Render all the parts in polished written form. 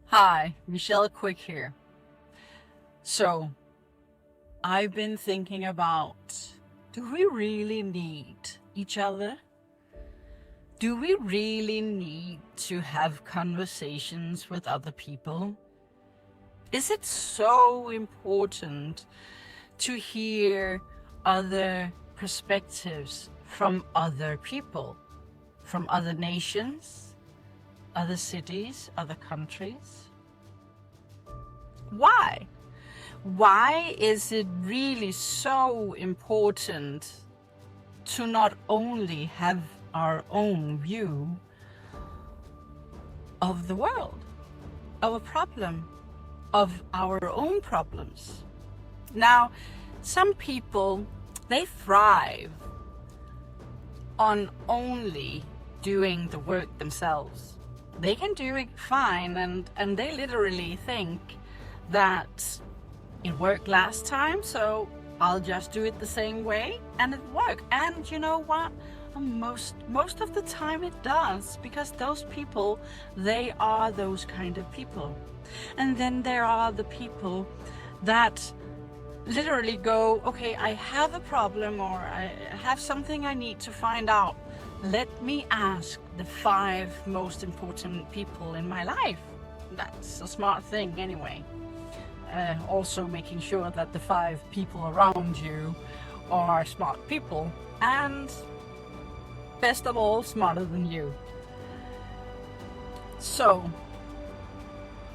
Hi, Michelle Quick here. So, I've been thinking about, do we really need each other? Do we really need to have conversations with other people? Is it so important to hear other perspectives from other people, from other nations, other cities, other countries? Why? Why is it really so important to not only have our own view of the world, of a problem, of our own problems? Now, some people, they thrive on only doing the work themselves. They can do it fine, and they literally think that it worked last time, so I'll just do it the same way and it worked. And you know what? Most of the time it does, because those people, they are those kind of people. And then there are the people that literally go, okay, I have a problem, or I have something I need to find out. Let me ask the 5 most important people in my life. That's a smart thing anyway. Also making sure that the 5 people around you are smart people, and best of all, smarter than you. So,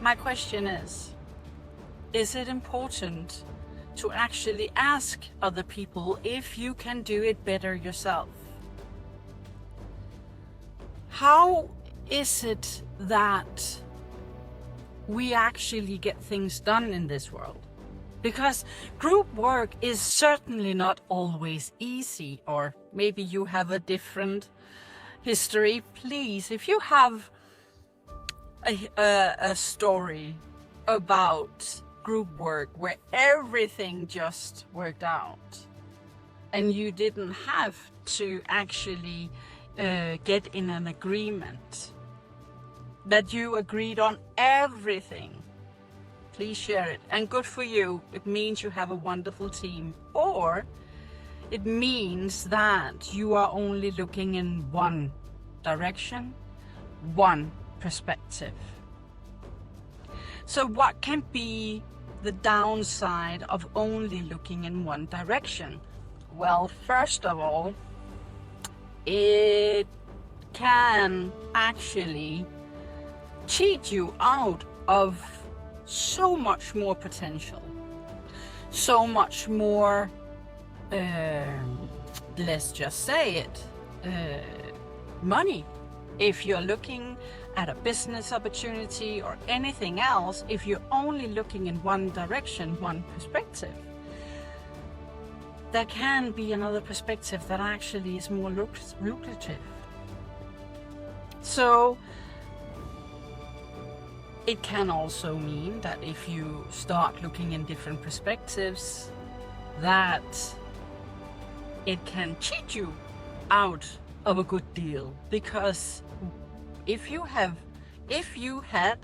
my question is it important to actually ask other people if you can do it better yourself? How is it that we actually get things done in this world? Because group work is certainly not always easy, or maybe you have a different history. Please, if you have a story about group work where everything just worked out and you didn't have to actually get in an agreement, that you agreed on everything, please share it. And good for you. It means you have a wonderful team. Or it means that you are only looking in one direction, one perspective. So what can be the downside of only looking in one direction? Well, first of all, it can actually cheat you out of so much more potential, so much more, let's just say it, money. If you're looking at a business opportunity or anything else, if you're only looking in one direction, one perspective, there can be another perspective that actually is more lucrative. So it can also mean that if you start looking in different perspectives, that it can cheat you out of a good deal. Because if you had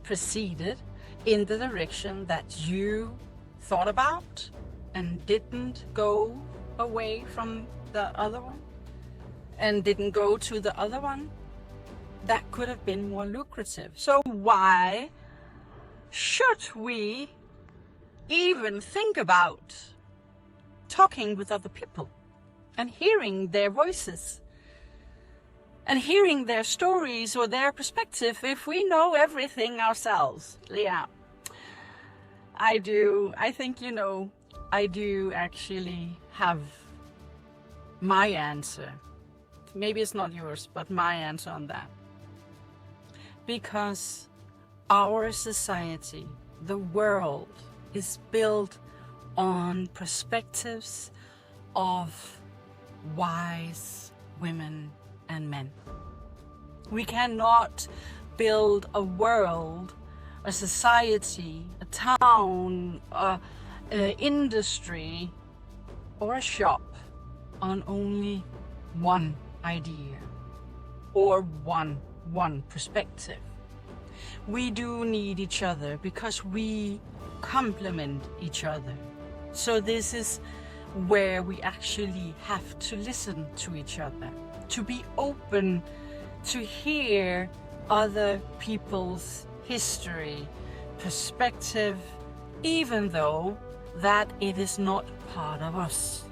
proceeded in the direction that you thought about and didn't go away from the other one, and didn't go to the other one, that could have been more lucrative. So why should we even think about talking with other people and hearing their voices and hearing their stories or their perspective if we know everything ourselves? Yeah, I do. I think, I do actually have my answer. Maybe it's not yours, but my answer on that. Because our society, the world, is built on perspectives of wise women and men. We cannot build a world, a society, a town, an industry, or a shop on only one idea or one perspective. We do need each other because we complement each other. So this is where we actually have to listen to each other, to be open to hear other people's history, perspective, even though that it is not part of us.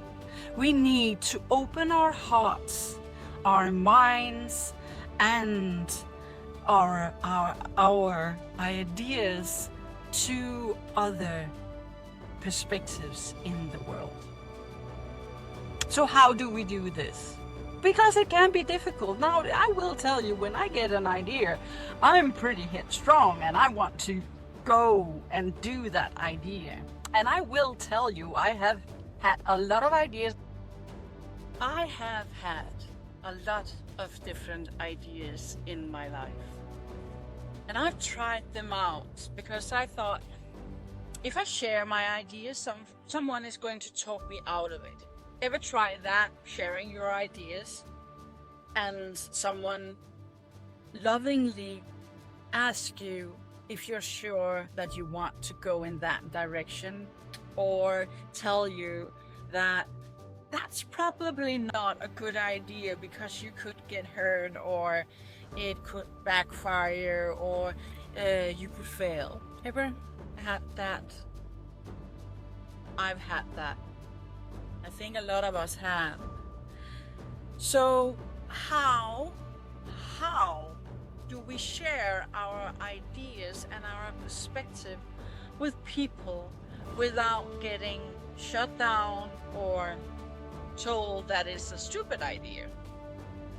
We need to open our hearts, our minds, and our ideas to other perspectives in the world. So how do we do this? Because it can be difficult. Now, I will tell you, when I get an idea, I'm pretty headstrong and I want to go and do that idea. And I will tell you, I have had a lot of ideas. I have had a lot of different ideas in my life. And I've tried them out because I thought, if I share my ideas, someone is going to talk me out of it. Ever try that, sharing your ideas, and someone lovingly asks you if you're sure that you want to go in that direction, or tell you that that's probably not a good idea because you could get hurt, or it could backfire, or you could fail. Ever had that? I've had that. I think a lot of us have. So how do we share our ideas and our perspective with people without getting shut down or told that it's a stupid idea?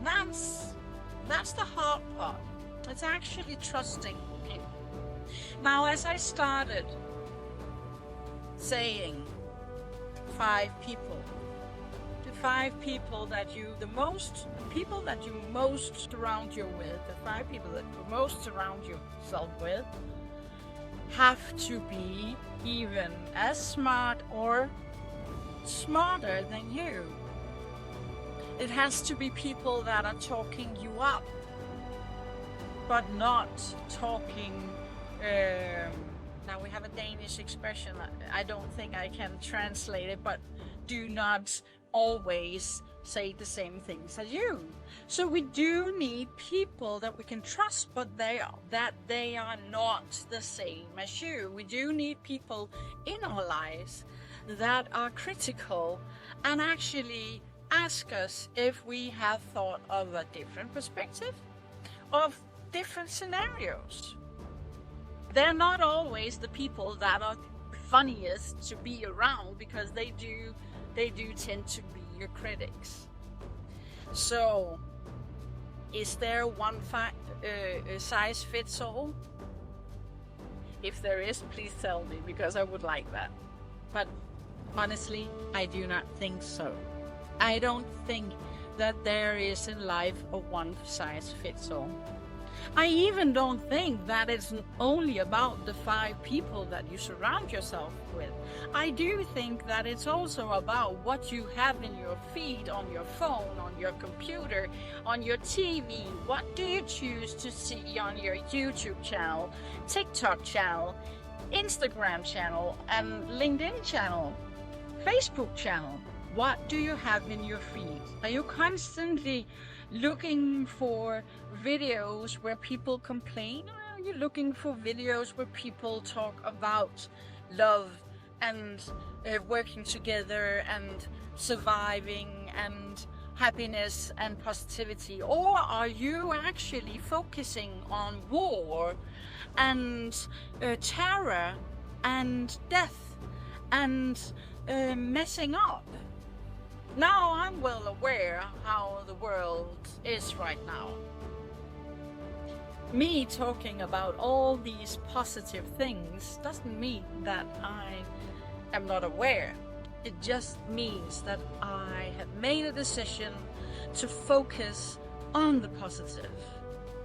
That's the hard part. It's actually trusting people. Now, as I started saying 5 people, the 5 people that the people that you most surround you with, the 5 people that you most surround yourself with, have to be even as smart or smarter than you. It has to be people that are talking you up, but not talking. Now we have a Danish expression, I don't think I can translate it, but do not always say the same things as you. So we do need people that we can trust, but they are not the same as you. We do need people in our lives that are critical and actually ask us if we have thought of a different perspective, of different scenarios. They're not always the people that are funniest to be around, because they do tend to be your critics. So, is there one size fits all? If there is, please tell me, because I would like that. But honestly, I do not think so. I don't think that there is in life a one size fits all. I even don't think that it's only about the 5 people that you surround yourself with. I do think that it's also about what you have in your feed, on your phone, on your computer, on your TV. What do you choose to see on your YouTube channel, TikTok channel, Instagram channel, and LinkedIn channel, Facebook channel? What do you have in your feed? Are you constantly looking for videos where people complain, or are you looking for videos where people talk about love and working together and surviving and happiness and positivity? Or are you actually focusing on war and terror and death and messing up? Now I'm well aware how the world is right now. Me talking about all these positive things doesn't mean that I am not aware. It just means that I have made a decision to focus on the positive.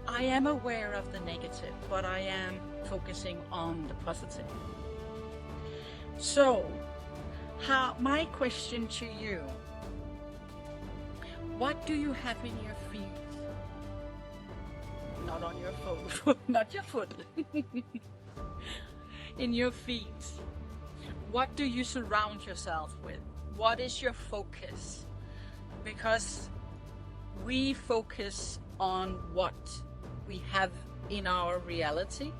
I am aware of the negative, but I am focusing on the positive. So, my question to you: what do you have in your feed? not on your foot, not your foot, in your feet. What do you surround yourself with? What is your focus? Because we focus on what we have in our reality,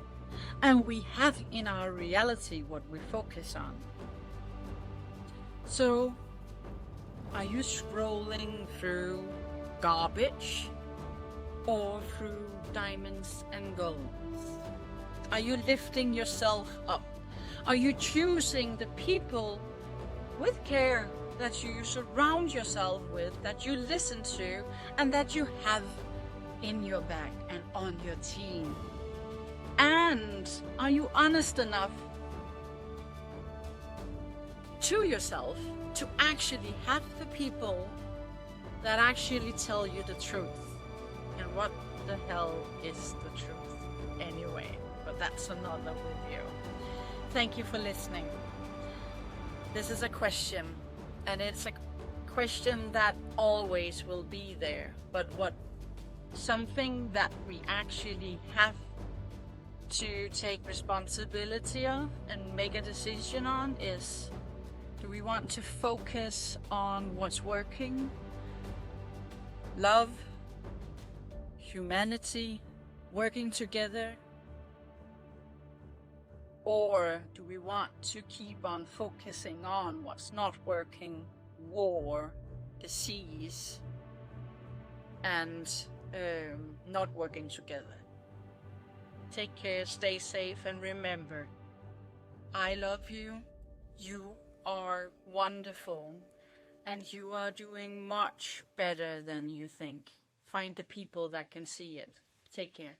and we have in our reality what we focus on. So, are you scrolling through garbage or through diamonds and golds? Are you lifting yourself up? Are you choosing the people with care that you surround yourself with, that you listen to, and that you have in your back and on your team? And are you honest enough to yourself to actually have the people that actually tell you the truth? And what the hell is the truth anyway? But that's another video. Thank you for listening. This is a question, and it's a question that always will be there, but something that we actually have to take responsibility of and make a decision on is, do we want to focus on what's working? Love, humanity, working together? Or do we want to keep on focusing on what's not working? War, disease, and not working together. Take care, stay safe, and remember, I love you. You are wonderful, and you are doing much better than you think. Find the people that can see it. Take care.